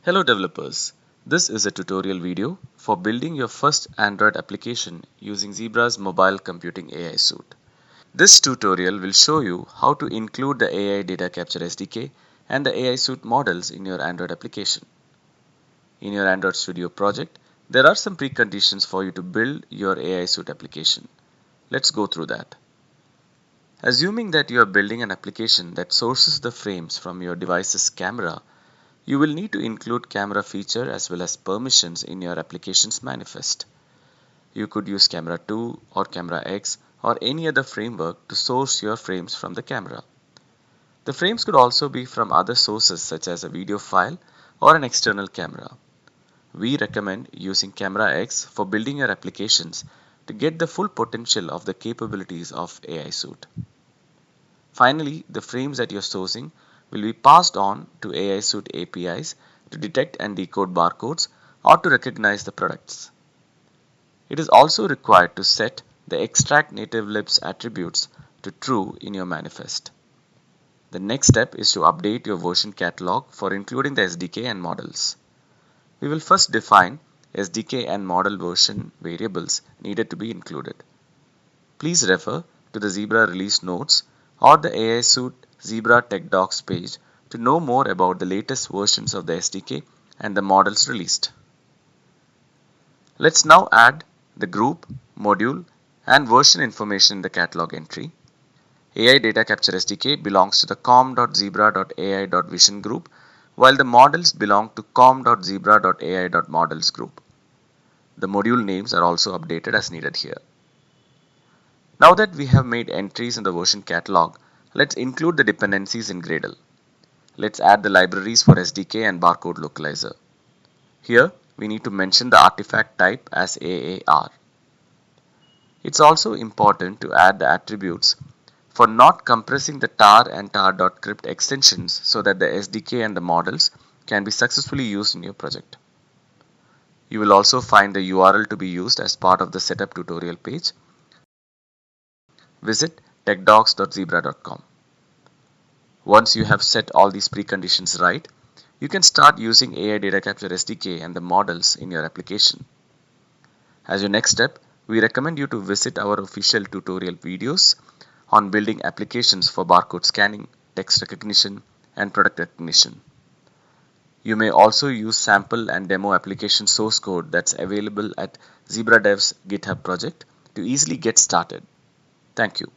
Hello developers, this is a tutorial video for building your first Android application using Zebra's mobile computing AI suite. This tutorial will show you how to include the AI data capture SDK and the AI suite models in your Android application. In your Android Studio project, there are some preconditions for you to build your AI suite application. Let's go through that. Assuming that you are building an application that sources the frames from your device's camera, you will need to include camera feature as well as permissions in your application's manifest. You could use Camera 2 or Camera X or any other framework to source your frames from the camera. The frames could also be from other sources such as a video file or an external camera. We recommend using Camera X for building your applications to get the full potential of the capabilities of AI Suite. Finally, the frames that you're sourcing will be passed on to AI Suite APIs to detect and decode barcodes or to recognize the products. It is also required to set the extract native libs attributes to true in your manifest. The next step is to update your version catalog for including the SDK and models. We will first define SDK and model version variables needed to be included. Please refer to the Zebra release notes or the AI Suite Zebra Tech Docs page to know more about the latest versions of the SDK and the models released. Let's now add the group, module, and version information in the catalog entry. AI Data Capture SDK belongs to the com.zebra.ai.vision group, while the models belong to com.zebra.ai.models group. The module names are also updated as needed here. Now that we have made entries in the version catalog, let's include the dependencies in Gradle. Let's add the libraries for SDK and barcode localizer. Here, we need to mention the artifact type as AAR. It's also important to add the attributes for not compressing the tar and tar.crypt extensions so that the SDK and the models can be successfully used in your project. You will also find the URL to be used as part of the setup tutorial page. Visit techdocs.zebra.com. Once you have set all these preconditions right, you can start using AI Data Capture SDK and the models in your application. As your next step, we recommend you to visit our official tutorial videos on building applications for barcode scanning, text recognition, and product recognition. You may also use sample and demo application source code that's available at ZebraDev's GitHub project to easily get started. Thank you.